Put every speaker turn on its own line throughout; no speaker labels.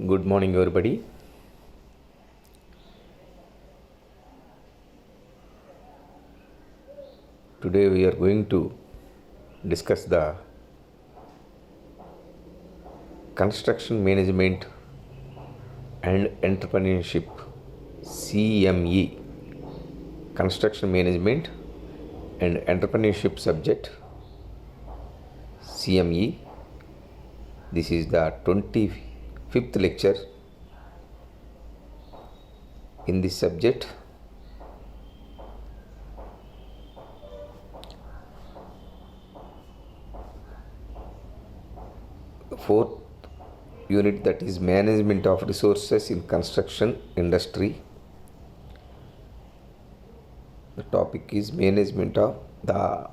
Good morning, everybody. Today we are going to discuss the construction management and entrepreneurship CME, construction management and entrepreneurship subject CME. This is the 25th lecture in this subject. Fourth unit, that is management of resources in construction industry. The topic is the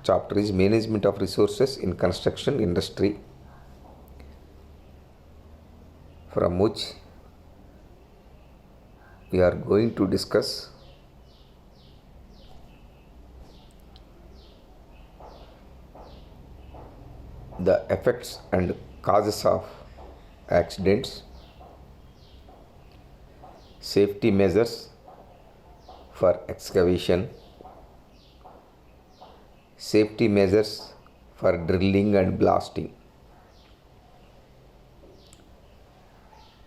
chapter is management of resources in construction industry, from which we are going to discuss the effects and causes of accidents, safety measures for excavation, safety measures for drilling and blasting.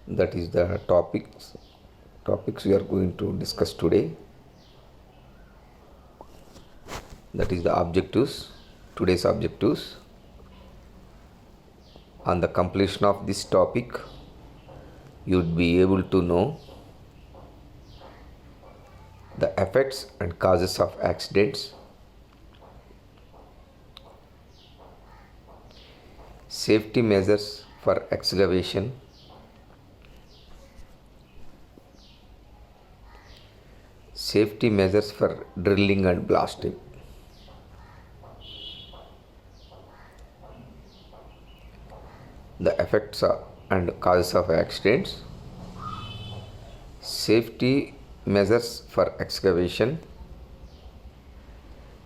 That is the topics we are going to discuss today. That is the objectives, today's objectives. On the completion of this topic, you would be able to know the effects and causes of accidents, safety measures for excavation, safety measures for drilling and blasting. The effects and causes of accidents, safety measures for excavation,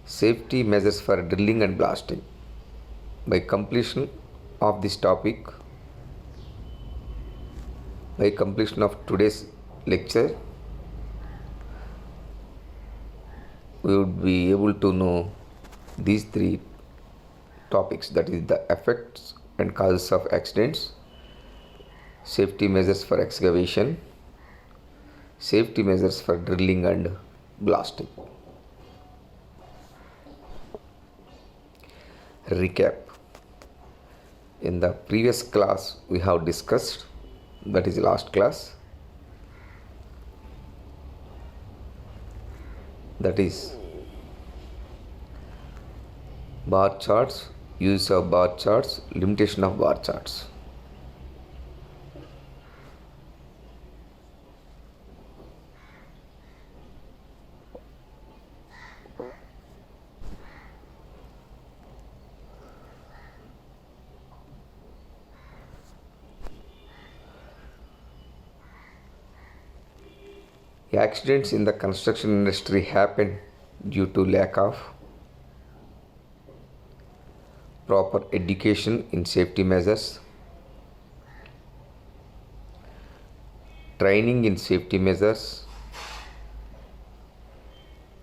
safety measures for drilling and blasting. By completion of this topic, by completion of today's lecture, we would be able to know these three topics, that is the effects and causes of accidents, safety measures for excavation, safety measures for drilling and blasting. Recap. In the previous class we have discussed, that is last class, that is bar charts, use of bar charts, limitation of bar charts. Accidents in the construction industry happen due to lack of proper education in safety measures, training in safety measures,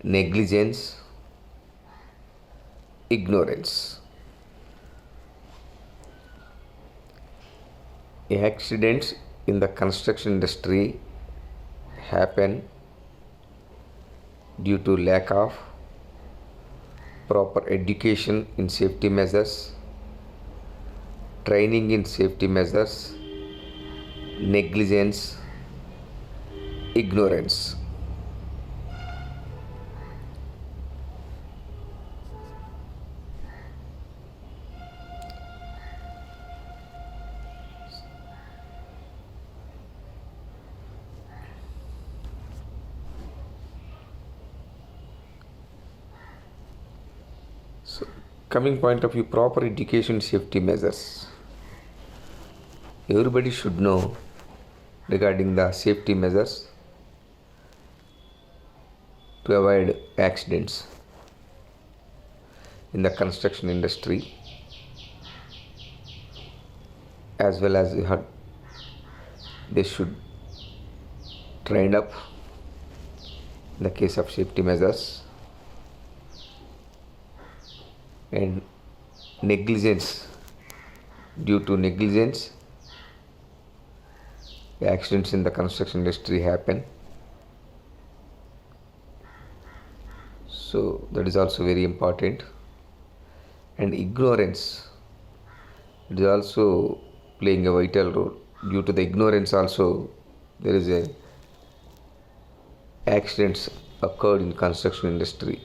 negligence, ignorance. Accidents in the construction industry happen due to lack of proper education in safety measures, training in safety measures, negligence, ignorance. So, coming point of view, proper education safety measures. Everybody should know regarding the safety measures to avoid accidents in the construction industry, as well as you have they should train up in the case of safety measures. And negligence, due to negligence, accidents in the construction industry happen. So that is also very important. And ignorance, it is also playing a vital role. Due to the ignorance also, there is a accidents occurred in construction industry.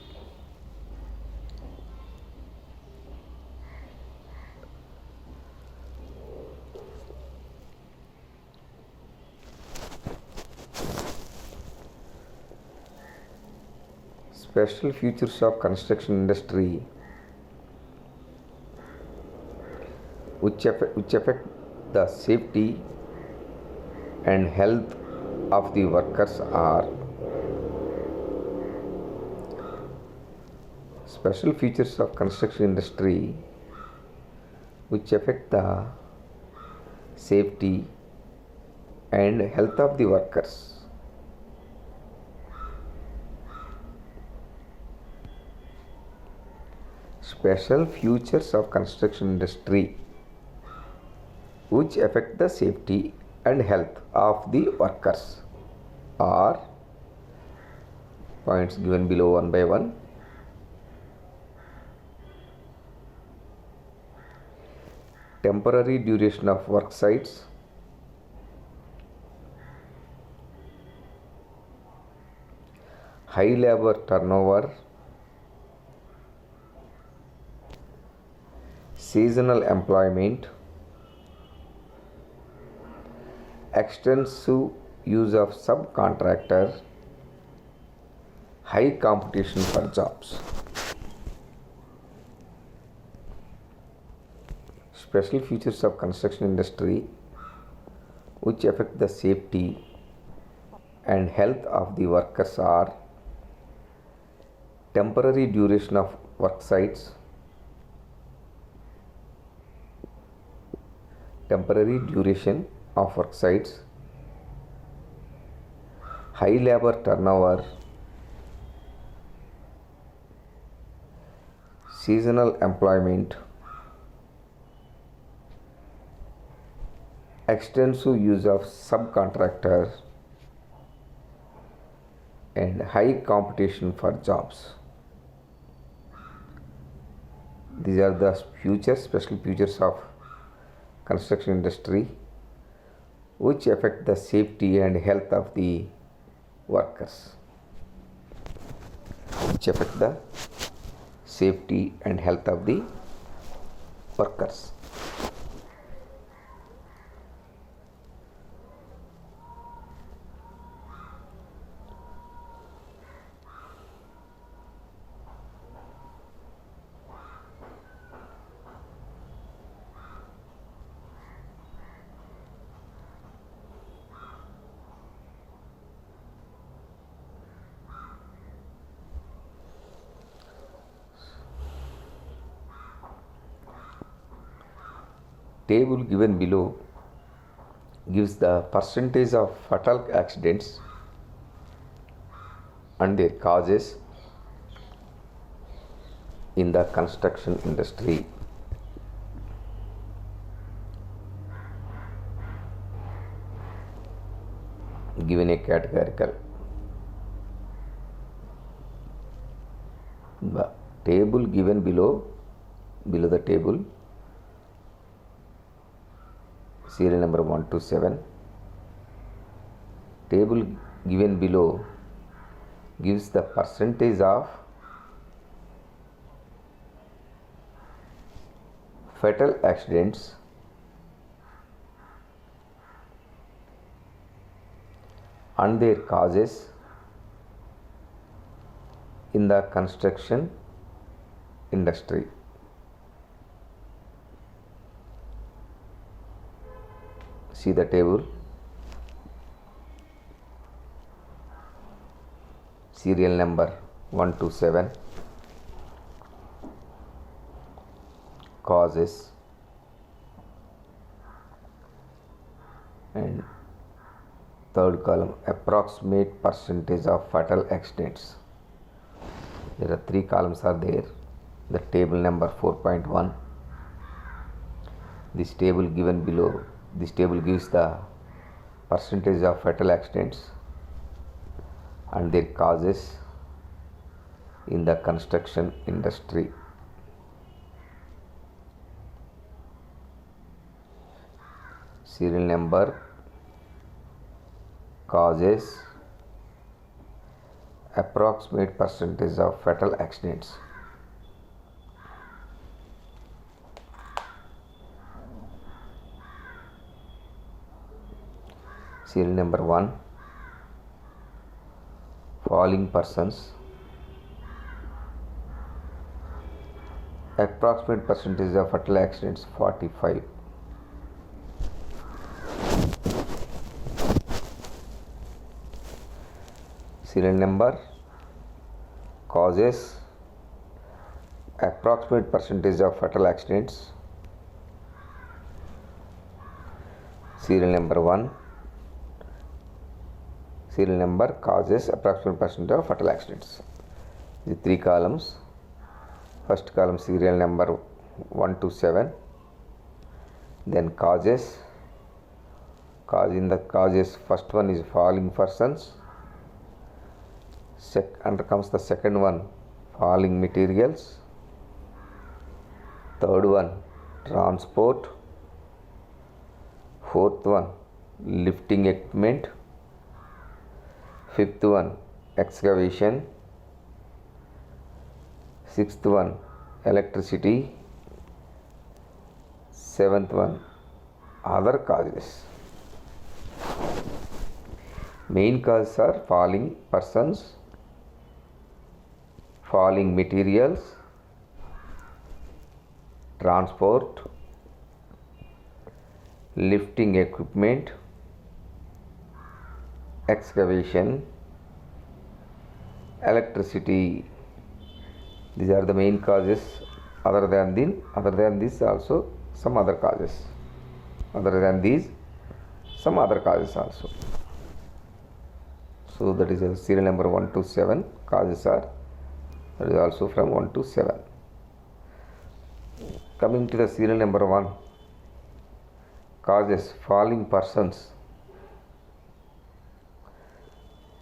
Special features of construction industry which affect the safety and health of the workers are special features of construction industry which affect the safety and health of the workers. Special features of construction industry which affect the safety and health of the workers are points given below one by one. Temporary duration of work sites, high labor turnover, seasonal employment, extensive use of subcontractor, high competition for jobs. Special features of construction industry which affect the safety and health of the workers are temporary duration of work sites, temporary duration of work sites, high labor turnover, seasonal employment, extensive use of subcontractors, and high competition for jobs. These are the special features of construction industry which affect the safety and health of the workers. Which affect the safety and health of the workers. Table given below gives the percentage of fatal accidents and their causes in the construction industry. Given a categorical. The table given below the table, serial number 127. Table given below gives the percentage of fatal accidents and their causes in the construction industry. See the table. Serial number 127. Causes and Third column, approximate percentage of fatal accidents. There are three columns are there. The table number 4.1. This table given below. This table gives the percentage of fatal accidents and their causes in the construction industry. Serial number, causes, approximate percentage of fatal accidents. Serial number 1, falling persons, approximate percentage of fatal accidents 45. Serial number, causes, approximate percentage of fatal accidents. Serial number 1, serial number, causes, approximate percentage of fatal accidents. The three columns. First column, serial number 1 to 7. Then causes. In the causes, first one is falling persons. Under comes the second one, falling materials. Third one, transport. Fourth one, lifting equipment. Fifth one, excavation. Sixth one, electricity. Seventh one, other causes. Main causes are falling persons, falling materials, transport, lifting equipment, excavation, electricity. These are the main causes. Other than this also some other causes. Other than these, some other causes also. So that is a serial number 1 to 7. Causes are, that is also from 1 to 7. Coming to the serial number 1, causes, falling persons.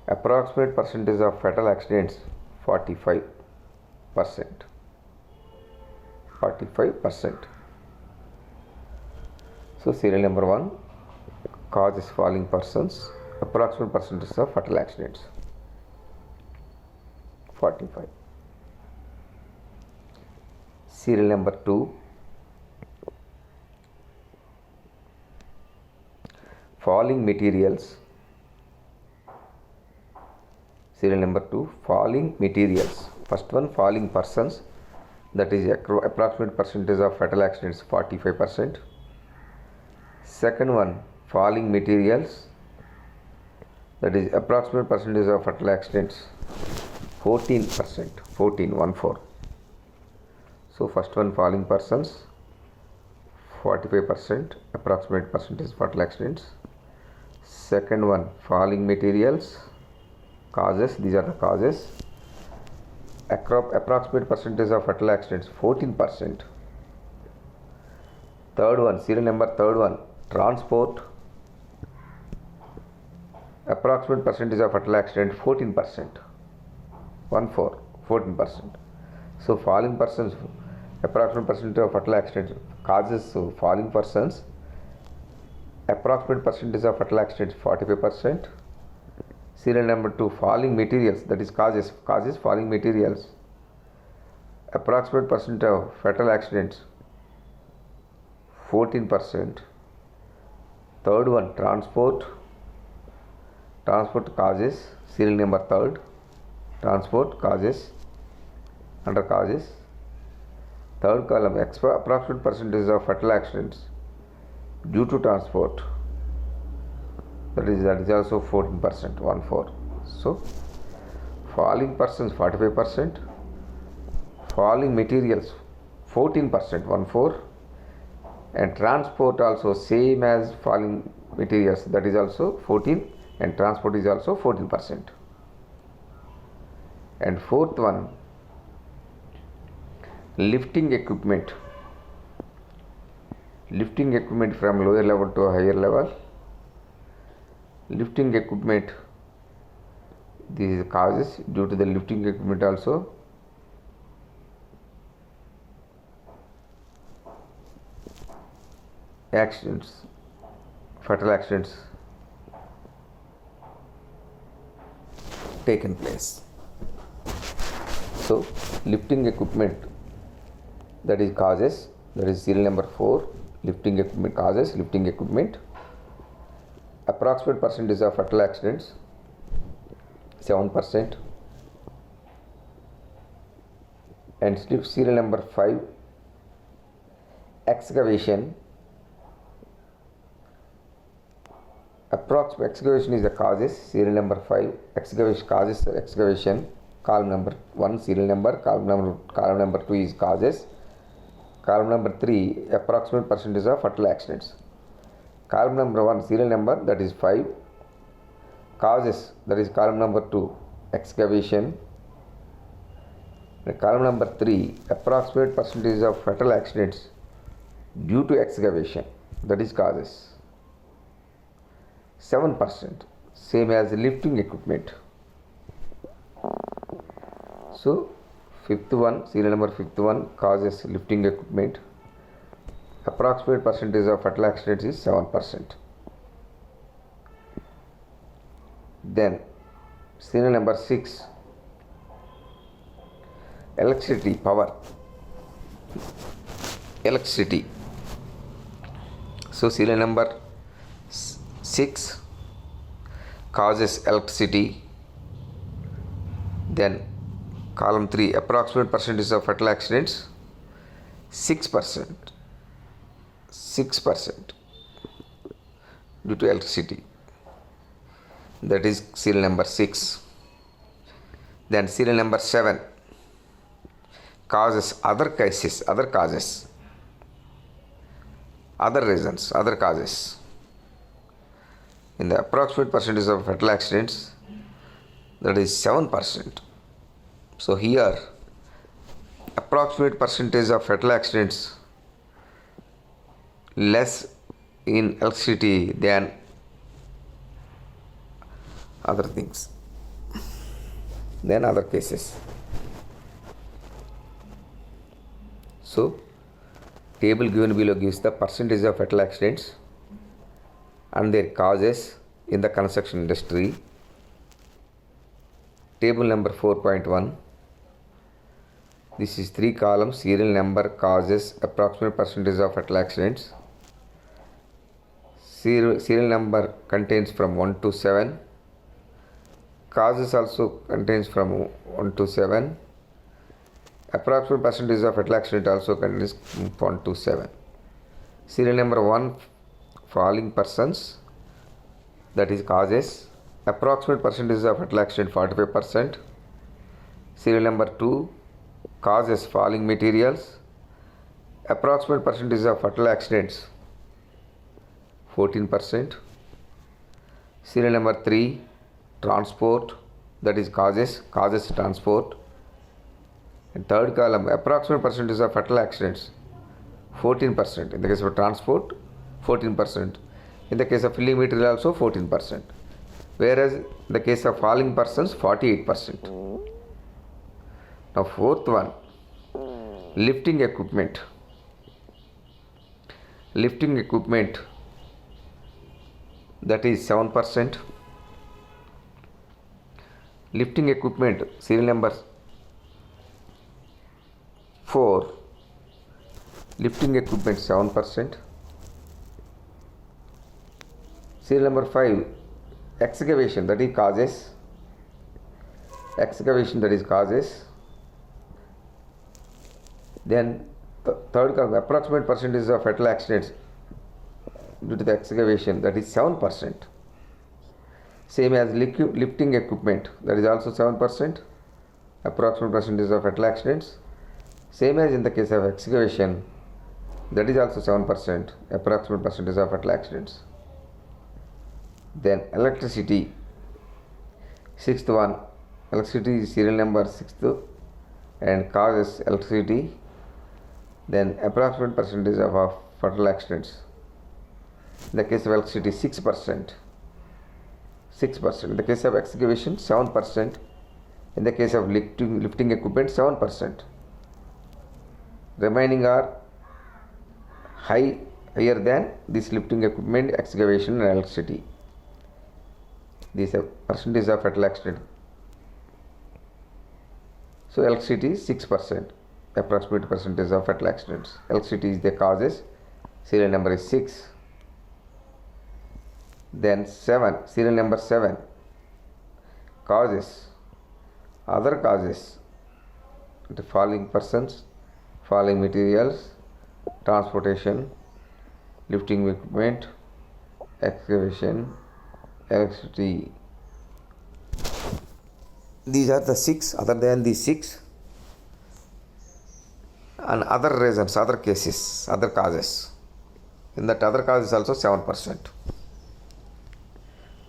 Approximate percentage of fatal accidents 45%. 45%. So serial number 1, causes, falling persons, approximate percentage of fatal accidents 45. Serial number 2, falling materials. Serial number 2, falling materials. First one, falling persons, that is approximate percentage of fatal accidents 45%. Second one, falling materials, that is approximate percentage of fatal accidents 14%. 14. So first one, falling persons 45% approximate percentage fatal accidents. Second one, falling materials, causes, these are the causes, approximate percentage of fatal accidents 14%. Third one, serial number third one, transport, approximate percentage of fatal accident 14%. 14%. So falling persons, approximate percentage of fatal accidents, causes, so falling persons, approximate percentage of fatal accidents 45%. Serial number 2, falling materials, that is causes, falling materials, approximate percent of fatal accidents 14%. Third one, transport causes, serial number third, transport causes, under causes. Third column, approximate percentage of fatal accidents due to transport, that is also 14%. So falling persons 45%, falling materials 14%, and transport also same as falling materials, that is also 14, and transport is also 14%. And fourth one, lifting equipment from lower level to a higher level. Lifting equipment, this is causes due to the lifting equipment also. Accidents, fatal accidents taken place. So lifting equipment, that is causes, that is serial number 4, lifting equipment causes, lifting equipment. Approximate percentage of fatal accidents 7%. And serial number 5, excavation. Excavation is the causes, serial number 5, excavation causes, excavation, column number 1 serial number, column number 2 is causes, column number 3 approximate percentage of fatal accidents. Column number 1 serial number, that is 5, causes, that is column number 2 excavation, and column number 3 approximate percentage of fatal accidents due to excavation, that is causes 7%, same as lifting equipment. So fifth one, serial number 5th one, causes lifting equipment. Approximate percentage of fatal accidents is 7%. Then serial number 6, electricity, power, electricity. So serial number 6 causes electricity. Then column 3, approximate percentage of fatal accidents 6%. 6% due to electricity, that is serial number 6. Then serial number 7, causes, other cases, other causes, other reasons, other causes. In the approximate percentage of fatal accidents, that is 7%. So here approximate percentage of fatal accidents less in electricity than other things, than other cases. So table given below gives the percentage of fatal accidents and their causes in the construction industry. Table number 4.1, this is 3 columns, serial number, causes, approximate percentage of fatal accidents. Serial number contains from 1 to 7, causes also contains from 1 to 7, approximate percentage of fatal accident also contains 1 to 7. Serial number 1, falling persons, that is causes, approximate percentage of fatal accident 45%. Serial number 2, causes, falling materials, approximate percentage of fatal accidents 14%. Serial number 3, transport, that is causes, transport. And third column, approximate percentage of fatal accidents 14%. In the case of transport, 14%. In the case of filling material also 14%. Whereas in the case of falling persons, 48%. Now fourth one, lifting equipment. Lifting equipment, that is 7%. Lifting equipment, serial number 4, lifting equipment 7%. Serial number 5, excavation, that is causes, excavation, that is causes. Then third column, approximate percentage of fatal accidents due to the excavation, that is 7%. Same as lifting equipment, that is also 7%, approximate percentage of fatal accidents. Same as in the case of excavation, that is also 7%, approximate percentage of fatal accidents. Then electricity, sixth one, electricity is serial number sixth and causes electricity. Then approximate percentage of fatal accidents. In the case of electricity, 6%. 6%. In the case of excavation, 7%. In the case of lifting equipment, 7%. Remaining are higher than this lifting equipment, excavation and electricity. This is percentage of fatal accident. So electricity is 6%, approximate percentage of fatal accidents. Electricity is the causes, serial number is 6. Then 7, serial number 7, causes, other causes, the falling persons, falling materials, transportation, lifting equipment, excavation, electricity. These are the 6. Other than these 6, and other reasons, other cases, other causes. In that other causes also 7%.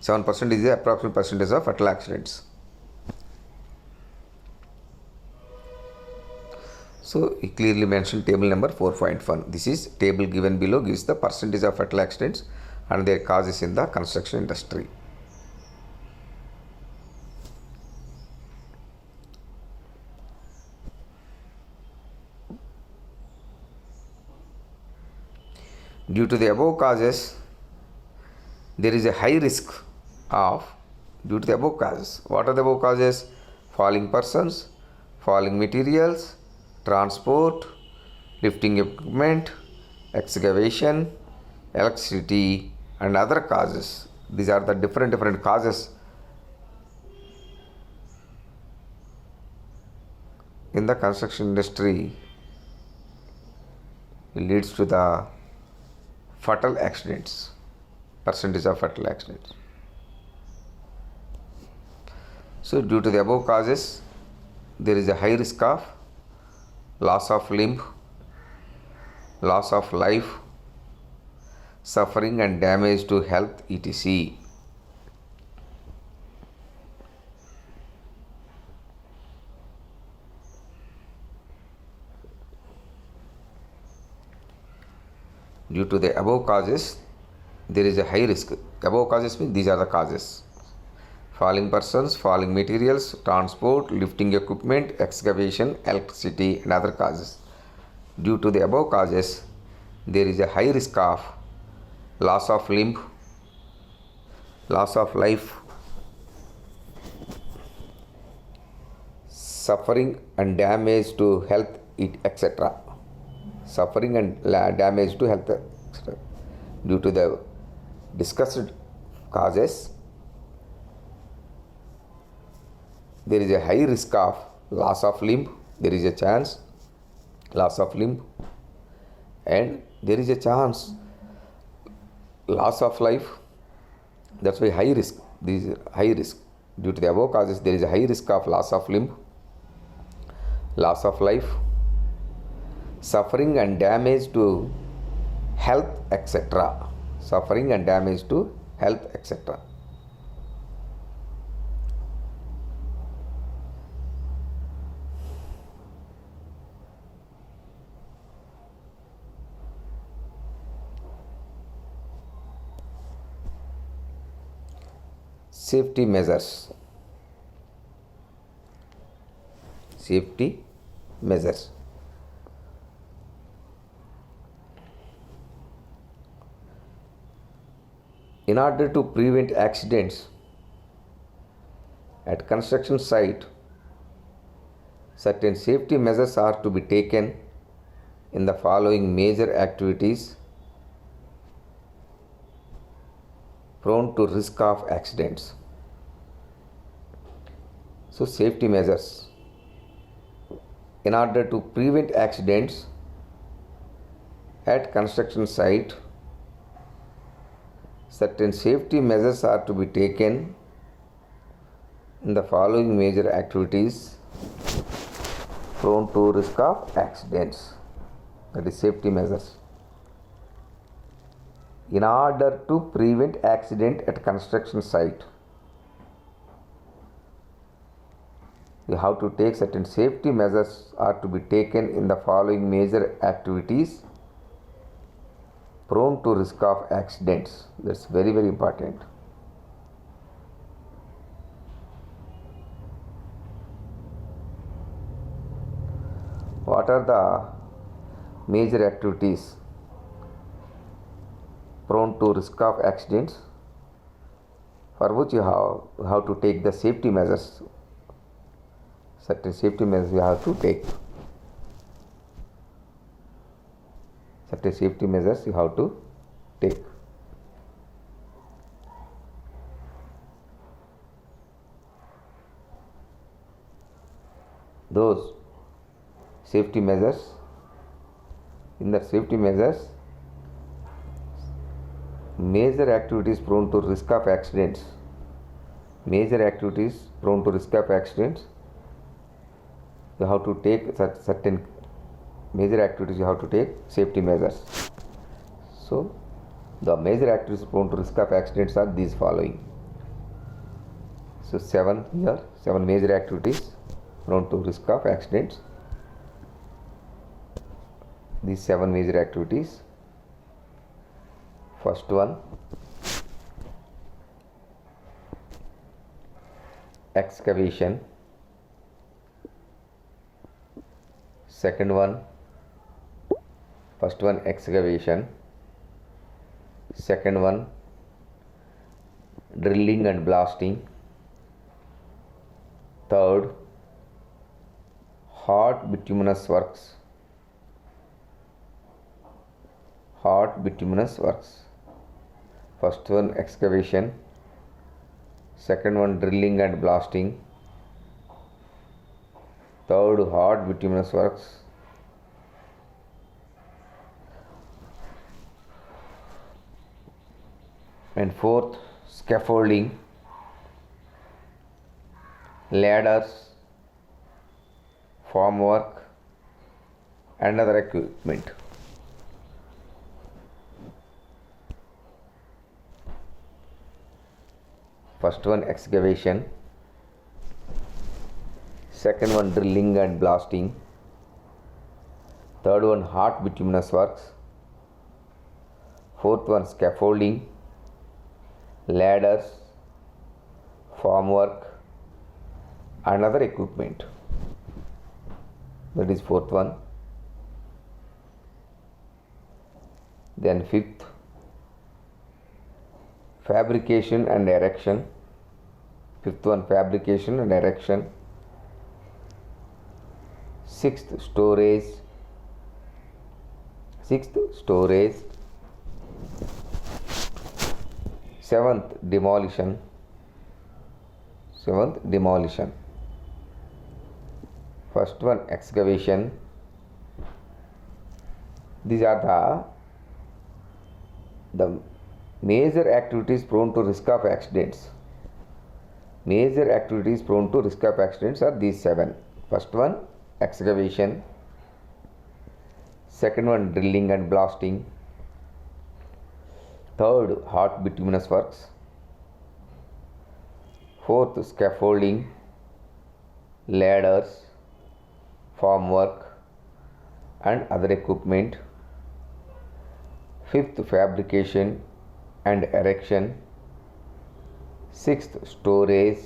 7% is the approximate percentage of fatal accidents. So he clearly mentioned table number 4.1. This is table given below, gives the percentage of fatal accidents and their causes in the construction industry. Due to the above causes, there is a high risk of, due to the above causes. What are the above causes? Falling persons, falling materials, transport, lifting equipment, excavation, electricity and other causes. These are the different causes in the construction industry. It leads to the fatal accidents, percentage of fatal accidents. So due to the above causes, there is a high risk of loss of limb, loss of life, suffering and damage to health, etc. Due to the above causes, there is a high risk. Above causes means these are the causes: falling persons, falling materials, transport, lifting equipment, excavation, electricity and other causes. Due to the above causes, there is a high risk of loss of limb, loss of life, suffering and damage to health, etc. Suffering and damage to health, etc. Due to the discussed causes, there is a high risk of loss of limb, there is a chance loss of limb, and there is a chance loss of life. That's why high risk. This is high risk. Due to the above causes, there is a high risk of loss of limb, loss of life, suffering and damage to health, etc. Suffering and damage to health, etc. Safety measures. Safety measures. In order to prevent accidents at construction site, certain safety measures are to be taken in the following major activities prone to risk of accidents. So safety measures. In order to prevent accidents at construction site, certain safety measures are to be taken in the following major activities prone to risk of accidents. That is safety measures. in order to prevent accident at construction site. You have to take certain safety measures are to be taken in the following major activities prone to risk of accidents. That's very, very important. What are the major activities prone to risk of accidents, for which you have to take the safety measures? Certain safety measures you have to take. Certain safety measures you have to take. Those safety measures, in the safety measures, major activities prone to risk of accidents. Major activities prone to risk of accidents. You have to take certain major activities, you have to take safety measures. So, the major activities prone to risk of accidents are these following. So, seven major activities prone to risk of accidents. These 7 major activities. First one, excavation. Second one, first one, excavation. Second one, drilling and blasting. Third, hard bituminous works. Hard bituminous works. First one, excavation. Second one, drilling and blasting. Third, hard bituminous works. And fourth, scaffolding, ladders, formwork, and other equipment. First one, excavation. Second one, drilling and blasting. Third one, hard bituminous works. Fourth one, scaffolding, ladders, formwork, and other equipment. That is fourth one. Then fifth, fabrication and erection. Fifth one, fabrication and erection. Sixth, storage. Seventh, demolition. First one, excavation. These are the major activities prone to risk of accidents. Major activities prone to risk of accidents are these 7. First one, excavation. Second one, drilling and blasting. Third, hard bituminous works. Fourth, scaffolding, ladders, formwork, and other equipment. Fifth, fabrication and erection. Sixth, storage.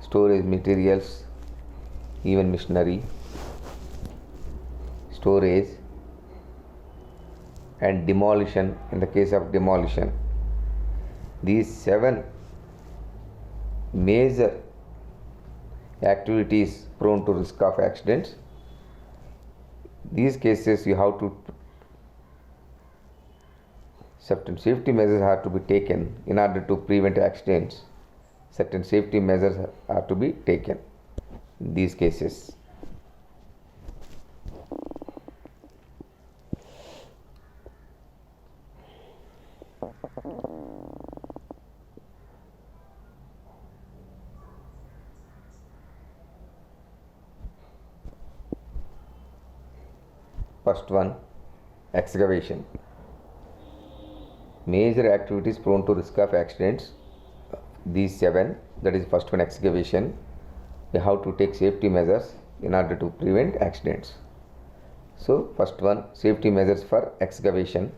Storage materials, even machinery, storage, and demolition. In the case of demolition, these 7 major activities prone to risk of accidents. These cases you have to certain safety measures have to be taken in order to prevent accidents. Certain safety measures are to be taken in these cases. First one, excavation. Major activities prone to risk of accidents. These 7, that is first one, excavation. We have to take safety measures in order to prevent accidents. So first one, safety measures for excavation.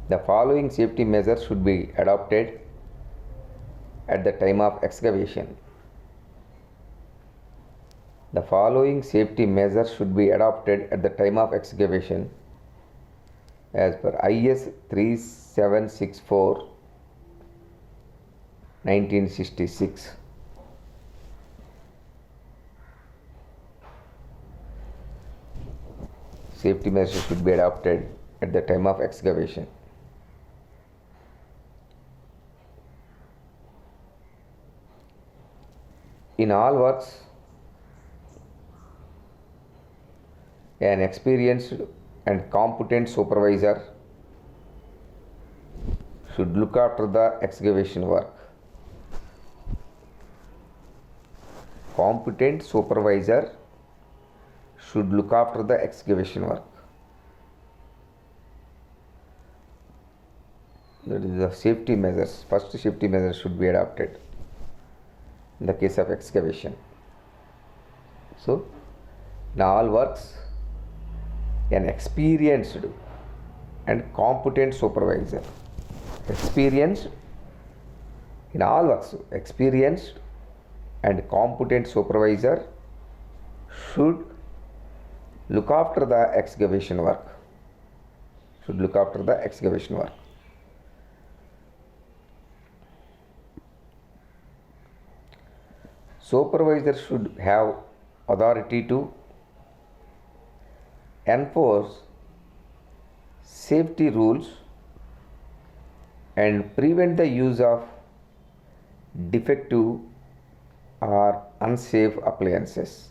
The following safety measures should be adopted at the time of excavation. The following safety measures should be adopted at the time of excavation as per IS 3764 1966. Safety measures should be adopted at the time of excavation. In all works, an experienced and competent supervisor should look after the excavation work. Competent supervisor should look after the excavation work. That is the safety measures. First safety measures should be adopted in the case of excavation. So, in all works, an experienced and competent supervisor. Experienced in all works, experienced and competent supervisor should look after the excavation work. Should look after the excavation work. Supervisor should have authority to enforce safety rules and prevent the use of defective or unsafe appliances.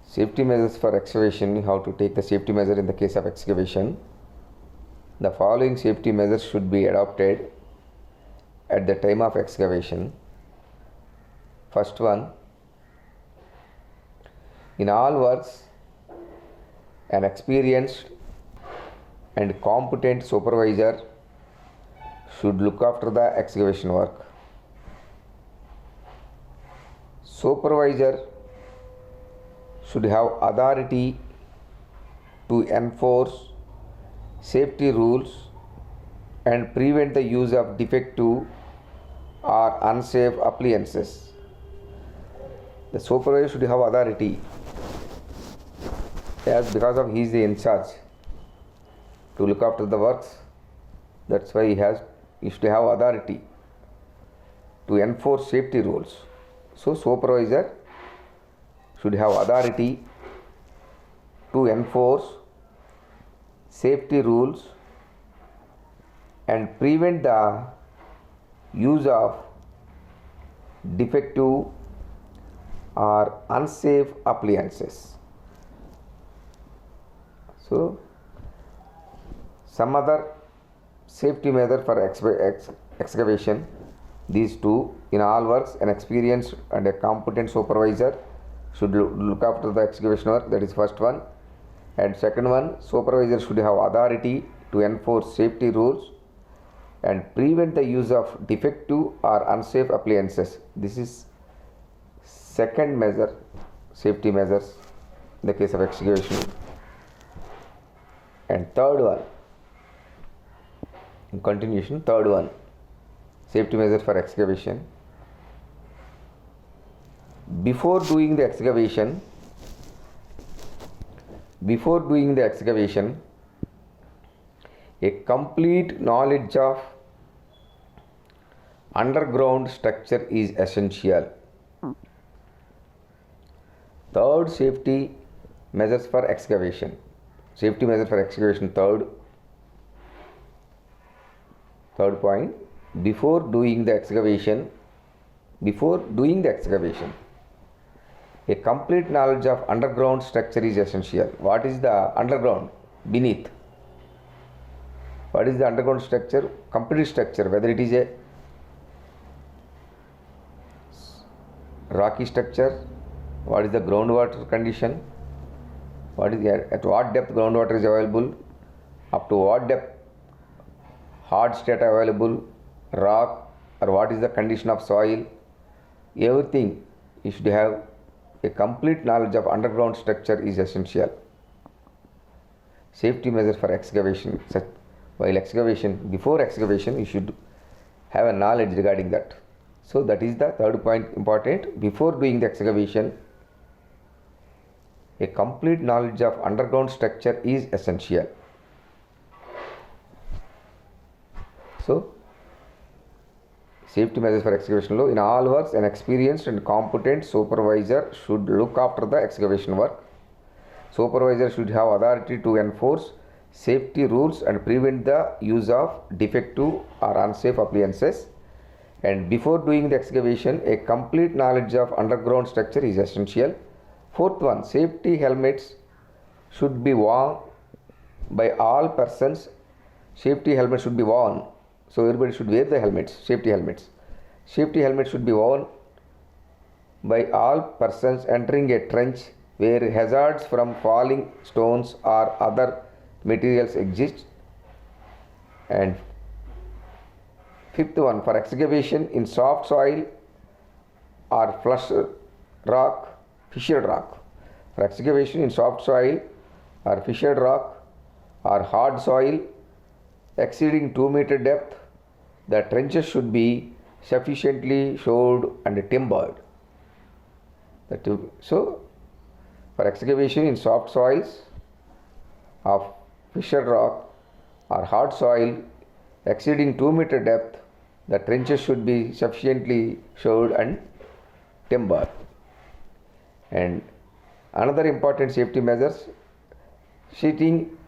Safety measures for excavation. How to take the safety measure in the case of excavation. The following safety measures should be adopted at the time of excavation. First one, in all works, an experienced and competent supervisor should look after the excavation work. Supervisor should have authority to enforce safety rules and prevent the use of defective or unsafe appliances. The supervisor should have authority, as because of he is the in charge to look after the works. That's why he should have authority to enforce safety rules. So supervisor should have authority to enforce safety rules and prevent the use of defective or unsafe appliances. So, some other safety measure for excavation. These two, in all works, an experienced and a competent supervisor should look after the excavation work. That is first one. And second one, supervisor should have authority to enforce safety rules and prevent the use of defective or unsafe appliances. This is second measure, safety measures in the case of excavation. And third one, in continuation, third one, safety measure for excavation. Before doing the excavation, a complete knowledge of underground structure is essential. Third safety measures for excavation. Safety measure for excavation, third point. Before doing the excavation, a complete knowledge of underground structure is essential. What is the underground? Beneath. What is the underground structure? Complete structure, whether it is a rocky structure, what is the groundwater condition, at what depth groundwater is available, up to what depth hard state available, rock, or what is the condition of soil. Everything you should have a complete knowledge of underground structure is essential. Safety measures for excavation. Before excavation, you should have a knowledge regarding that. So that is the third point important. Before doing the excavation, a complete knowledge of underground structure is essential. So, safety measures for excavation law. In all works, an experienced and competent supervisor should look after the excavation work. Supervisor should have authority to enforce safety rules and prevent the use of defective or unsafe appliances. And before doing the excavation, a complete knowledge of underground structure is essential. Fourth one, safety helmets should be worn by all persons. Safety helmets should be worn. So everybody should wear the helmets, safety helmets. Safety helmets should be worn by all persons entering a trench where hazards from falling stones or other materials exist. And fifth one, for excavation in soft soil or fissured rock. For excavation in soft soil or fissured rock or hard soil exceeding 2 meter depth, the trenches should be sufficiently shored and timbered. So, for excavation in soft soils of fissured rock or hard soil exceeding 2 meter depth, the trenches should be sufficiently shored and timbered. And another important safety measures, sheeting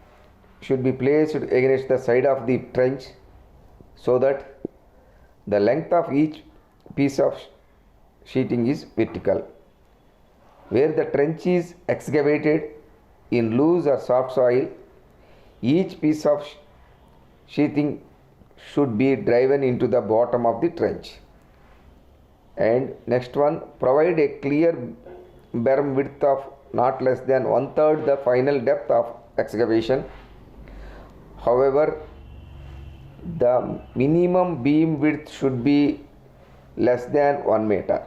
should be placed against the side of the trench so that the length of each piece of sheeting is vertical. Where the trench is excavated in loose or soft soil, each piece of sheathing should be driven into the bottom of the trench. And next one, provide a clear berm width of not less than 1/3 the final depth of excavation. However, the minimum beam width should be less than 1 meter.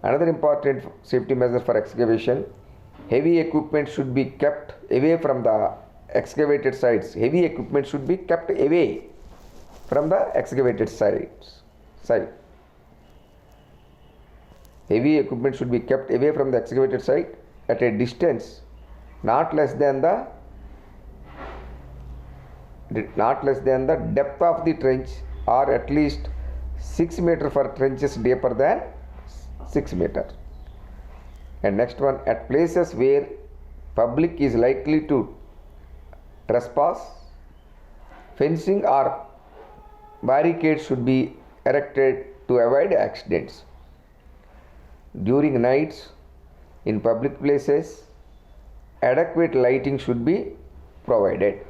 Another important safety measure for excavation, heavy equipment should be kept away from the excavated sites. Heavy equipment should be kept away from the excavated sites. Heavy equipment should be kept away from the excavated site at a distance not less than the depth of the trench, or at least 6 meter for trenches deeper than 6 meter. And next one, at places where public is likely to trespass, fencing or barricades should be erected to avoid accidents. During nights in public places, adequate lighting should be provided.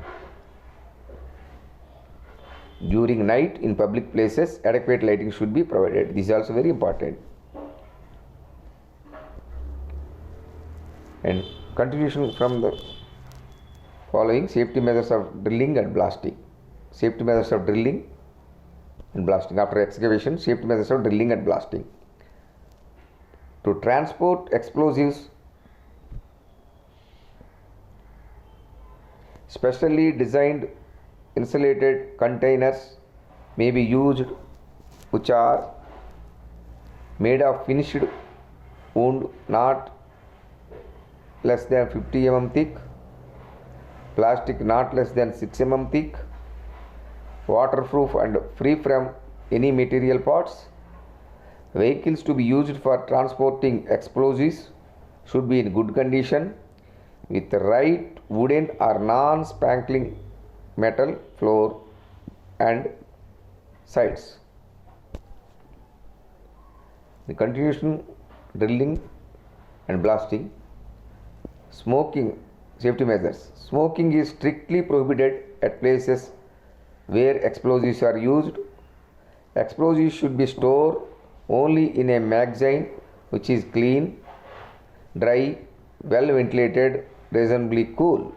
During night in public places, adequate lighting should be provided. This is also very important. And continuation from the following, safety measures of drilling and blasting. Safety measures of drilling and blasting. After excavation, safety measures of drilling and blasting. To transport explosives, specially designed insulated containers may be used which are made of finished wood not less than 50 mm thick, plastic not less than 6 mm thick, waterproof and free from any material parts. Vehicles to be used for transporting explosives should be in good condition with right wooden or non-spankling metal floor and sides. The continuation, drilling and blasting. Smoking safety measures. Smoking is strictly prohibited at places where explosives are used. Explosives should be stored only in a magazine which is clean, dry, well ventilated, reasonably cool.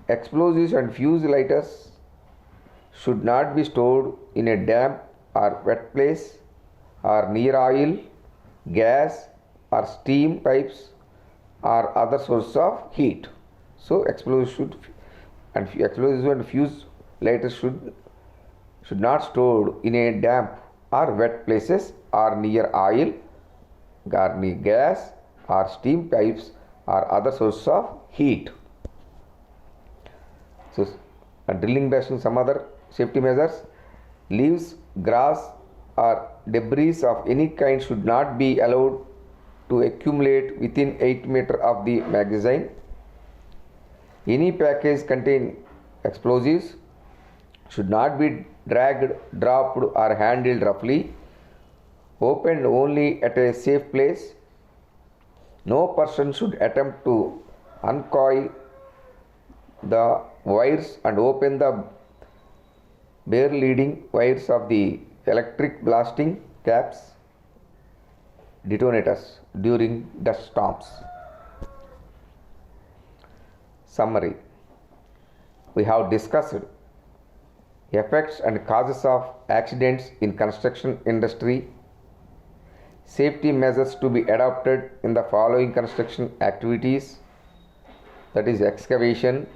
Explosives and fuse lighters should not be stored in a damp or wet place or near oil, gas or steam pipes or other source of heat. So explosives and fuse lighters should not stored in a damp or wet places or near oil, gas or steam pipes or other source of heat. So, drilling blasting, some other safety measures. Leaves, grass or debris of any kind should not be allowed to accumulate within 8 meters of the magazine. Any package containing explosives should not be dragged, dropped or handled roughly. Opened only at a safe place. No person should attempt to uncoil the wires and open the bare leading wires of the electric blasting caps detonators during dust storms. Summary. We have discussed effects and causes of accidents in construction industry, safety measures to be adopted in the following construction activities, that is excavation,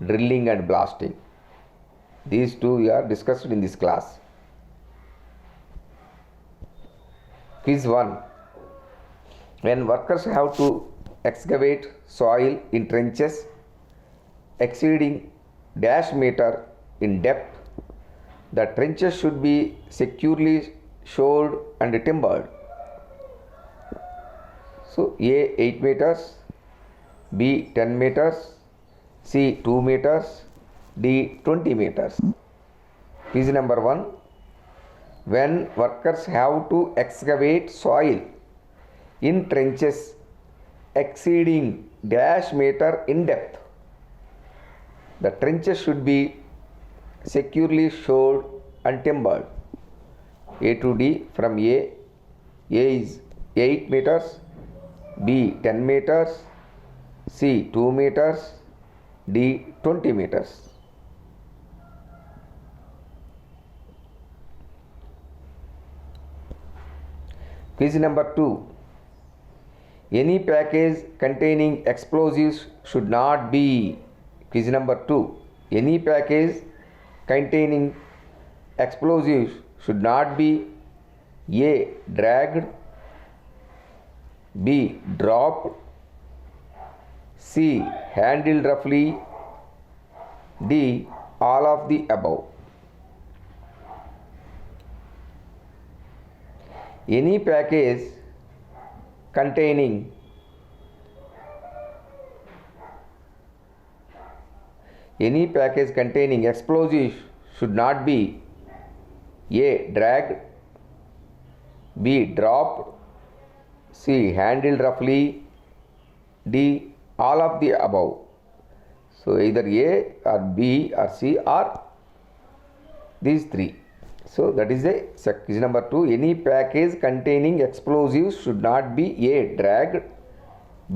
drilling and blasting. These two are discussed in this class. Quiz 1. When workers have to excavate soil in trenches exceeding dash meter in depth, the trenches should be securely shored and timbered. So A 8 meters, B 10 meters, C 2 meters, D 20 meters. Quiz number 1. When workers have to excavate soil in trenches exceeding dash meter in depth, the trenches should be securely shored and timbered. A to D from A is 8 meters, B 10 meters, C 2 meters, D 20 meters. Quiz number 2. Any package containing explosives should not be. Quiz number 2. Any package containing explosives should not be A. dragged, B. dropped, C. handled roughly, D. all of the above. Any package containing explosives should not be A. dragged, B. dropped, C. handled roughly, D. all of the above. So either A or B or C or these three. So that is a quiz number 2. Any package containing explosives should not be A. dragged,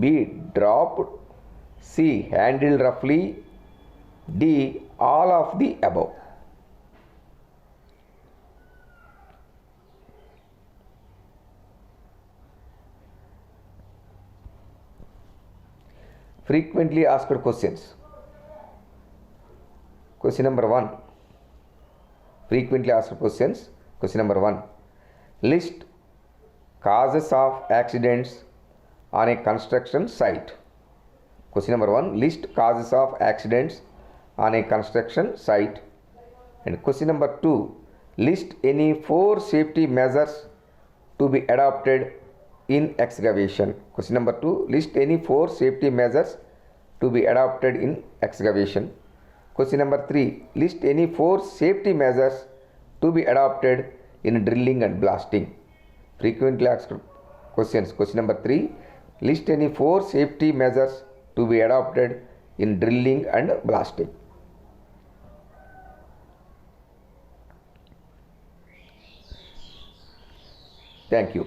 B. dropped, C. handled roughly, D. all of the above. Frequently asked questions. Question number 1. Frequently asked questions. Question number 1. List causes of accidents on a construction site. Question number 1. List causes of accidents on a construction site. And question number 2. List any 4 safety measures to be adopted in excavation. Question number 2. List any 4 safety measures to be adopted in excavation. Question number 3. List any 4 safety measures to be adopted in drilling and blasting. Frequently asked questions. Question number 3. List any 4 safety measures to be adopted in drilling and blasting. Thank you.